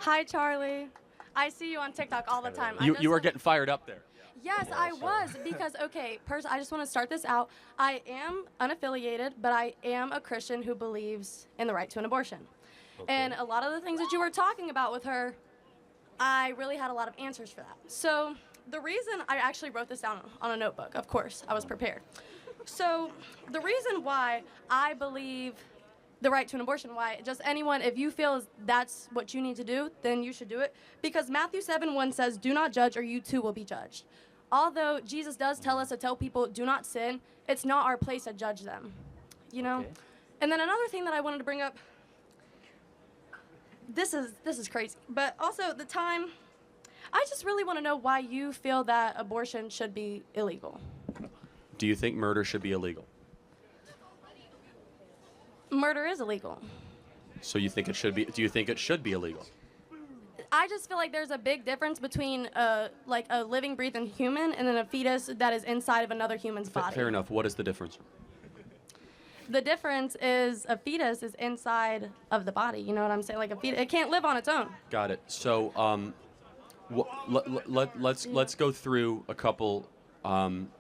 Hi, Charlie. I see you on TikTok all the time. You were getting fired up there. Yes, I was, because, okay, I just want to start this out. I am unaffiliated, but I am a Christian who believes in the right to an abortion. Okay. And a lot of the things that you were talking about with her, I really had a lot of answers for that. So the reason I actually wrote this down on a notebook, of course, I was prepared. So the reason why I believe the right to an abortion, why just anyone, if you feel that's what you need to do, then you should do it. Because Matthew 7:1 says, do not judge or you too will be judged. Although Jesus does tell us to tell people, do not sin, it's not our place to judge them, you know? Okay. And then another thing that I wanted to bring up, this is crazy, but also the time, I just really want to know why you feel that abortion should be illegal. Do you think murder should be illegal? Murder is illegal. So you think it should be, do you think it should be illegal? I just feel like there's a big difference between like a living, breathing human and then a fetus that is inside of another human's body. Fair enough. What is the difference? The difference is a fetus is inside of the body. You know what I'm saying? Like a fetus, it can't live on its own. Got it. So let's go through a couple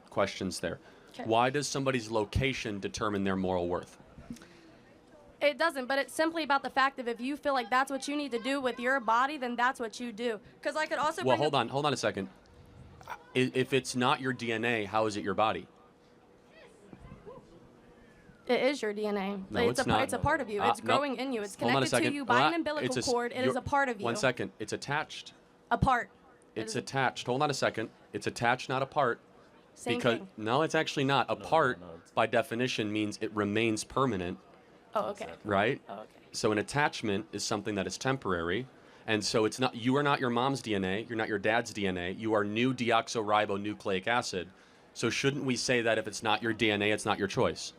questions there. Okay. Why does somebody's location determine their moral worth? It doesn't, but it's simply about the fact that if you feel like that's what you need to do with your body, then that's what you do. Because I could also. Well, hold on a second. If it's not your DNA, how is it your body? It is your DNA. No, it's not. It's a part of you. It's growing in you. It's connected to you by an umbilical cord. It is a part of you. 1 second. It's attached. A part. It's attached. Hold on a second. It's attached, not a part. Same thing. No, it's actually not. A part, by definition, means it remains permanent. Oh, okay. Right? Oh, okay. So an attachment is something that is temporary. And so it's not, you are not your mom's DNA, you're not your dad's DNA, you are new deoxyribonucleic acid. So shouldn't we say that if it's not your DNA, it's not your choice?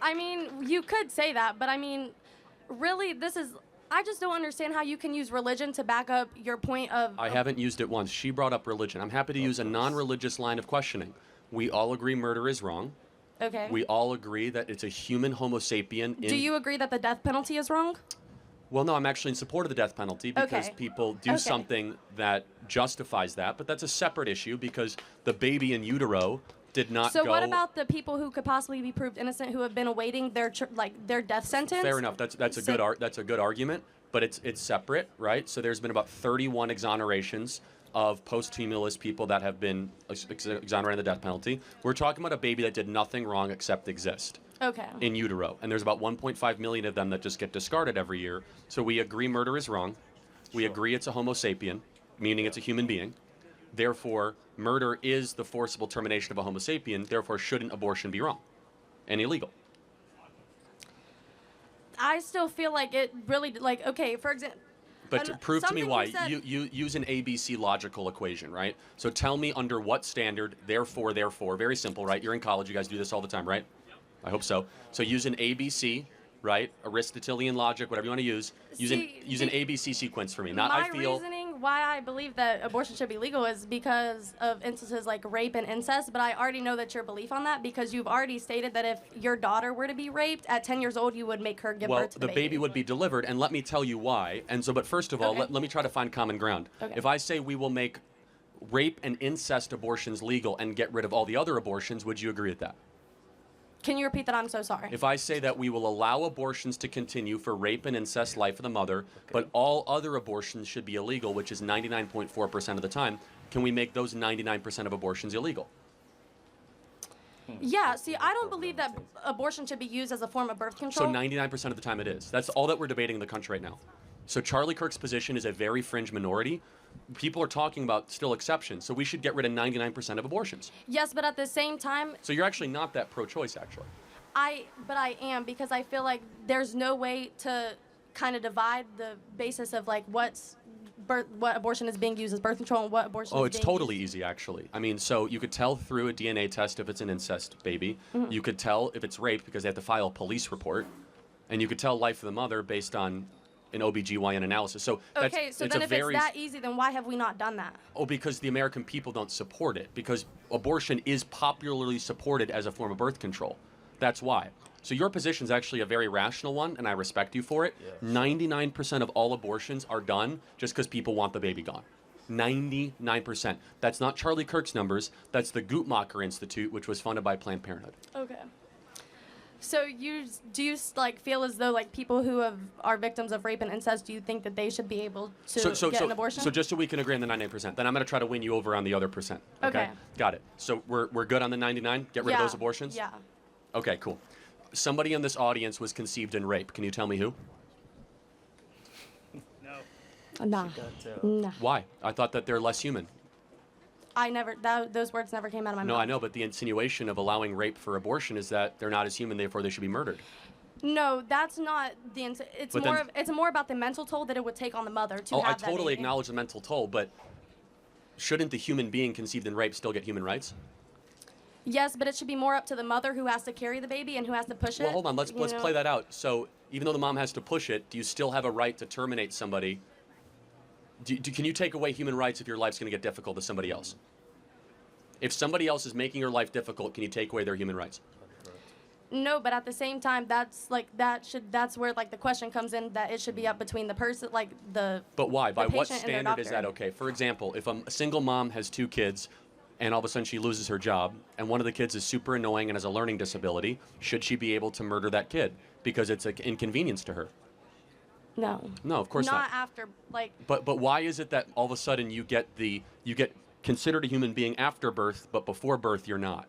I mean, you could say that, but I mean, really, I just don't understand how you can use religion to back up your point of... I haven't used it once. She brought up religion. I'm happy to use a non-religious line of questioning. We all agree murder is wrong. Okay. We all agree that it's a human Homo sapien. Do you agree that the death penalty is wrong? Well, no, I'm actually in support of the death penalty because people do something that justifies that, but that's a separate issue because the baby in utero did not go... So what about the people who could possibly be proved innocent who have been awaiting their death sentence? Fair enough. That's a good argument, but it's separate, right? So there's been about 31 exonerations of posthumous people that have been exonerated of the death penalty. We're talking about a baby that did nothing wrong except exist. Okay. In utero. And there's about 1.5 million of them that just get discarded every year. So we agree murder is wrong. We agree it's a Homo sapien, meaning it's a human being. Therefore, murder is the forcible termination of a Homo sapien. Therefore, shouldn't abortion be wrong and illegal? I still feel like it really, okay, for example... But prove to me why. You use an ABC logical equation, right? So tell me under what standard, therefore, very simple, right? You're in college, you guys do this all the time, right? I hope so. So use an ABC, right? Aristotelian logic, whatever you want to use. Use an ABC sequence for me. Not I feel... reasoning why I believe that abortion should be legal is because of instances like rape and incest, but I already know that your belief on that because you've already stated that if your daughter were to be raped at 10 years old, you would make her give birth to the baby. Well, the baby would be delivered, and let me tell you why. And so, but first of all, let me try to find common ground. Okay. If I say we will make rape and incest abortions legal and get rid of all the other abortions, would you agree with that? Can you repeat that? I'm so sorry. If I say that we will allow abortions to continue for rape and incest life of the mother, but all other abortions should be illegal, which is 99.4% of the time, can we make those 99% of abortions illegal? Yeah, see, I don't believe that abortion should be used as a form of birth control. So 99% of the time it is. That's all that we're debating in the country right now. So Charlie Kirk's position is a very fringe minority. People are talking about still exceptions, so we should get rid of 99% of abortions. Yes, but at the same time... So you're actually not that pro-choice, actually. But I am, because I feel like there's no way to kind of divide the basis of like what abortion is being used as birth control and what abortion is being used. Oh, it's totally easy, actually. I mean, so you could tell through a DNA test if it's an incest baby. Mm-hmm. You could tell if it's rape because they have to file a police report. And you could tell life of the mother based on an OBGYN analysis. So okay, so then if it's that easy, then why have we not done that? Oh, because the American people don't support it. Because abortion is popularly supported as a form of birth control. That's why. So your position is actually a very rational one, and I respect you for it. Yeah. 99% of all abortions are done just because people want the baby gone. 99%. That's not Charlie Kirk's numbers. That's the Guttmacher Institute, which was funded by Planned Parenthood. Okay. So do you like feel as though like people who are victims of rape and incest, do you think that they should be able to get an abortion? So just so we can agree on the 99%, then I'm going to try to win you over on the other percent. Okay. Got it. So we're good on the 99? Get rid of those abortions? Yeah. Okay, cool. Somebody in this audience was conceived in rape. Can you tell me who? No. Nah. Why? I thought that they're less human. Those words never came out of my mouth. No, I know, but the insinuation of allowing rape for abortion is that they're not as human, therefore they should be murdered. No, that's not the. It's more about the mental toll that it would take on the mother to have that baby. I totally acknowledge the mental toll, but shouldn't the human being conceived in rape still get human rights? Yes, but it should be more up to the mother who has to carry the baby and who has to push it. Well, hold on. Let's play that out. So even though the mom has to push it, do you still have a right to terminate somebody? Can you take away human rights if your life's going to get difficult to somebody else? If somebody else is making your life difficult, can you take away their human rights? No, but at the same time, that's where like the question comes in, that it should be up between the person, like the. But why? By what standard is that okay? For example, if a single mom has 2 kids, and all of a sudden she loses her job, and one of the kids is super annoying and has a learning disability, should she be able to murder that kid because it's an inconvenience to her? No. No, of course not. Not after, like. But why is it that all of a sudden you get considered a human being after birth, but before birth you're not?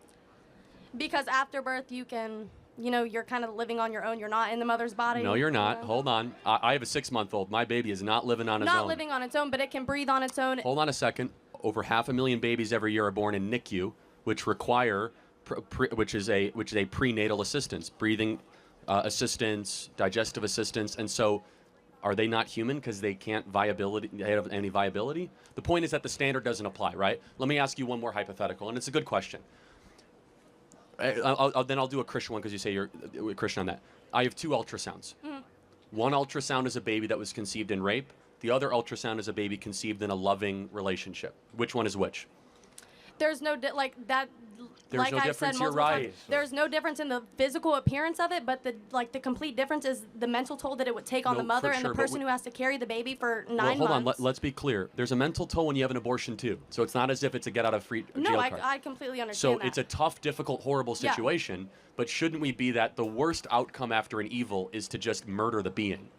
Because after birth you can, you're kind of living on your own. You're not in the mother's body. No, you're not. Hold on. I have a 6-month-old. My baby is not living on its own. Not living on its own, but it can breathe on its own. Hold on a second. Over 500,000 babies every year are born in NICU, which require, which is a prenatal assistance, breathing assistance, digestive assistance, and so. Are they not human because they can't have any viability? The point is that the standard doesn't apply, right? Let me ask you one more hypothetical, and it's a good question. Then I'll do a Christian one because you say you're a Christian on that. I have 2 ultrasounds. Mm-hmm. One ultrasound is a baby that was conceived in rape. The other ultrasound is a baby conceived in a loving relationship. Which one is which? There's no that. There's like no I've difference. said You're right. times, there's no difference in the physical appearance of it, but the complete difference is the mental toll that it would take on the mother and the person who has to carry the baby for 9 months. Hold on. Let's be clear. There's a mental toll when you have an abortion too. So it's not as if it's a get out of jail card. I completely understand that. So it's a tough, difficult, horrible situation. Yeah. But shouldn't we be that the worst outcome after an evil is to just murder the being?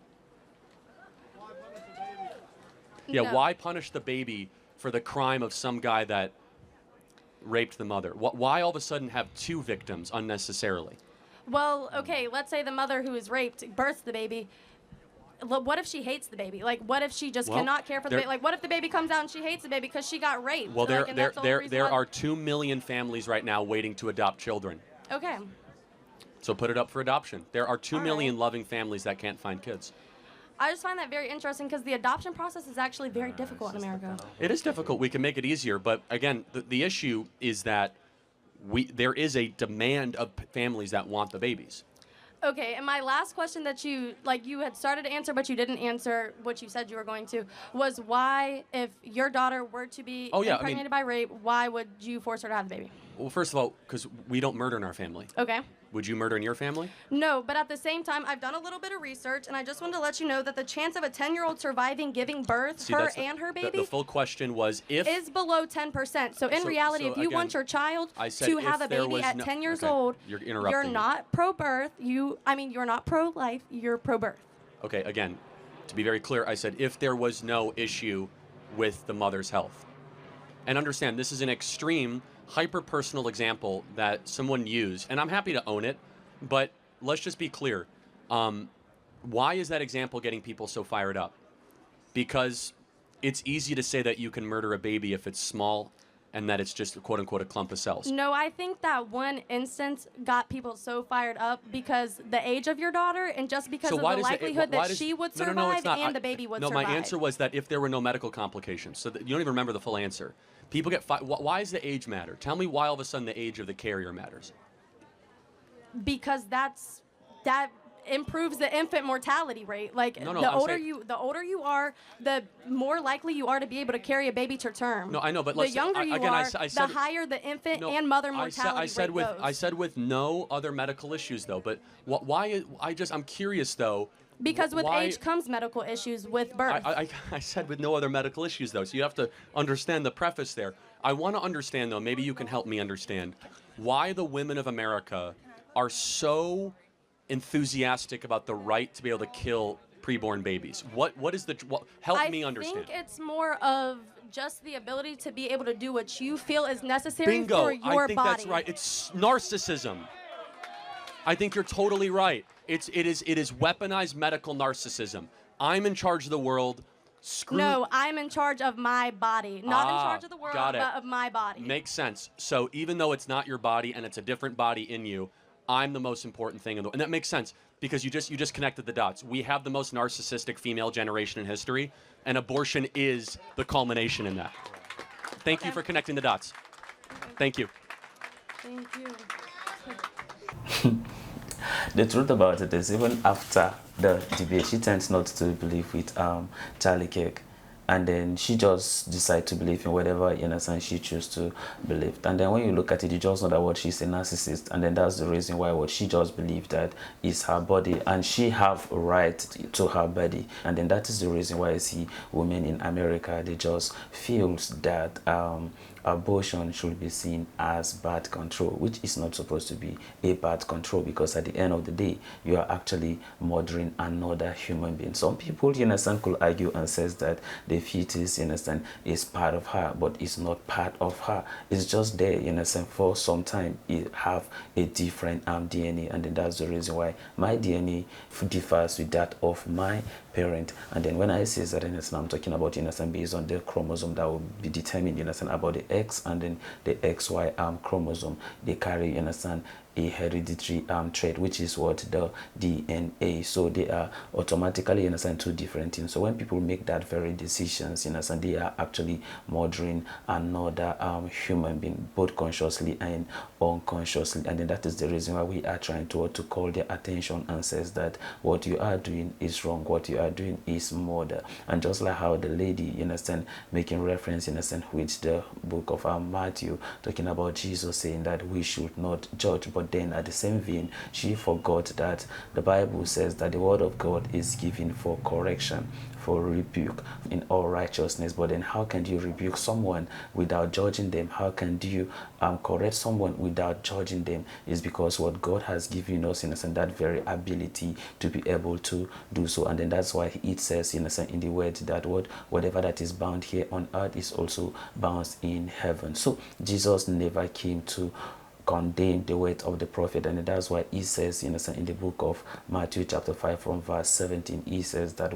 Yeah. No. Why punish the baby for the crime of some guy that raped the mother? Why all of a sudden have 2 victims unnecessarily? Well, okay, let's say the mother who is raped births the baby. What if she hates the baby? Like, what if she just cannot care for the baby? Like, what if the baby comes out and she hates the baby because she got raped? Well, there are 2 million families right now waiting to adopt children. Okay. So put it up for adoption. There are 2 million loving families that can't find kids. I just find that very interesting because the adoption process is actually very difficult in America. It is difficult. We can make it easier, but again, the issue is that there is a demand of families that want the babies. Okay, and my last question that you had started to answer, but you didn't answer what you said you were going to, was why, if your daughter were to be impregnated by rape, why would you force her to have the baby? Well, first of all, because we don't murder in our family. Okay. Would you murder in your family? No, but at the same time, I've done a little bit of research, and I just wanted to let you know that the chance of a 10-year-old surviving giving birth, and her baby, the full question was if is below 10%. So in reality, if you want your child to have a baby at 10 years old, you're not pro-birth. You're not pro-life. You're pro-birth. Okay, again, to be very clear, I said if there was no issue with the mother's health. And understand, this is an extreme, hyper-personal example that someone used, and I'm happy to own it, but let's just be clear. Why is that example getting people so fired up? Because it's easy to say that you can murder a baby if it's small and that it's just, quote-unquote, a clump of cells. No, I think that one instance got people so fired up because the age of your daughter and just because of the likelihood that she would survive and the baby would survive. No, my answer was that if there were no medical complications. So you don't even remember the full answer. People get why does the age matter? Tell me why all of a sudden the age of the carrier matters. Because that improves the infant mortality rate. Like No, the older you are, the more likely you are to be able to carry a baby to term. No, I know, but the younger you again, are, I said, the higher the infant no, and mother mortality rate goes. I said with no other medical issues though. But why? I'm curious though. Because with why, age comes medical issues with birth. I said with no other medical issues though. So you have to understand the preface there. I want to understand though. Maybe you can help me understand why the women of America are so enthusiastic about the right to be able to kill preborn babies. What is the help me understand? I think it's more of just the ability to be able to do what you feel is necessary Bingo. for your I think body. that's right. It's narcissism. I think you're totally right. It is weaponized medical narcissism. I'm in charge of the world. No, I'm in charge of my body. Not in charge of the world, but of my body. Makes sense. So even though it's not your body and it's a different body in you, I'm the most important thing in the world. And that makes sense because you just connected the dots. We have the most narcissistic female generation in history, and abortion is the culmination in that. Thank you for connecting the dots. Thank you. Thank you. The truth about it is, even after the debate, she tends not to believe with Charlie Kirk. And then she just decides to believe in whatever, you know, she chooses to believe. And then when you look at it, you just know that what she's a narcissist. And then that's the reason why what she just believes that is her body. And she have a right to her body. And then that is the reason why I see women in America, they just feel that abortion should be seen as birth control, which is not supposed to be a birth control, because at the end of the day, you are actually murdering another human being. Some people, you understand, could argue and says that the fetus, you understand, is part of her, but it's not part of her. It's just there, you understand, for some time. It have a different DNA, and then that's the reason why my DNA differs with that of my parent. And then when I say that, I'm talking about, you understand, based on the chromosome that will be determined, you understand, about the X and then the XY chromosome. They carry, you understand, a hereditary trait, which is what the DNA. So they are automatically, you understand, two different things. So when people make that very decisions, you understand, they are actually murdering another human being, both consciously and unconsciously. And then that is the reason why we are trying to call their attention and says that what you are doing is wrong, what you are doing is murder. And just like how the lady, you understand, making reference, you understand, with the book of Matthew, talking about Jesus saying that we should not judge, but then at the same vein, she forgot that the Bible says that the word of God is given for correction, for rebuke in all righteousness. But then how can you rebuke someone without judging them? How can you correct someone without judging them? Is because what God has given us, innocent, that very ability to be able to do so. And then that's why it says, innocent, in the word that whatever that is bound here on earth is also bound in heaven. So Jesus never came to condemn the word of the prophet, and that's why he says, you know, in the book of Matthew chapter 5 from verse 17, he says that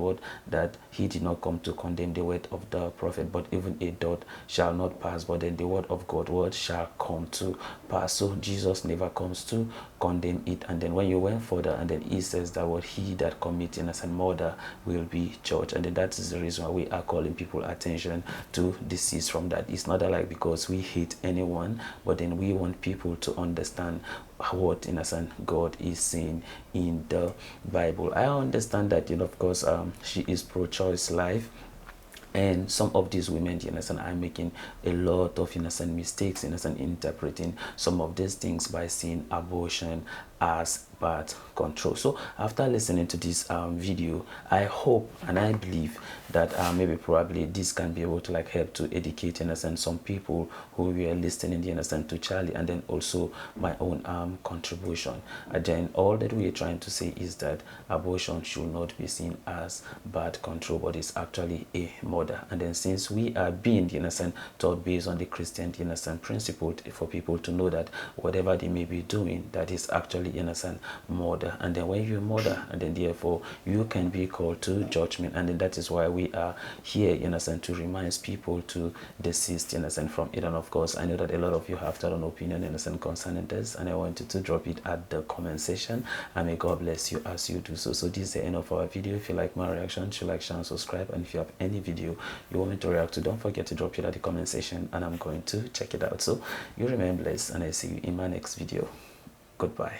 that he did not come to condemn the word of the prophet, but even a dot shall not pass, but then the word of God shall come to pass. So Jesus never comes to condemn it. And then when you went further, and then he says that he that commits innocent murder will be judged. And then that is the reason why we are calling people attention to desist from that. It's not like because we hate anyone, but then we want people to understand what, innocent, God is saying in the Bible. I understand that, you know, of course, she is pro-choice life. And some of these women, you understand, are making a lot of innocent mistakes, innocent, interpreting some of these things by seeing abortion as birth control. So after listening to this video, I hope and I believe that maybe probably this can be able to like help to educate, innocent, some people who were listening, innocent, to Charlie, and then also my own contribution. And then all that we are trying to say is that abortion should not be seen as birth control, but it's actually a murder. And then since we are being, innocent, taught based on the Christian, innocent, principle for people to know that whatever they may be doing, that is actually, innocent, murder. And then when you murder, and then therefore you can be called to judgment. And then that is why we are here, innocent, to remind people to desist, innocent, from it. And of course, I know that a lot of you have their own opinion, innocent, concerning this, and I wanted to drop it at the comment section, and may God bless you as you do so. So this is the end of our video. If you like my reaction, you like, share, and subscribe. And if you have any video you want me to react to, don't forget to drop it at the comment section, and I'm going to check it out. So you remain blessed, and I see you in my next video. Goodbye.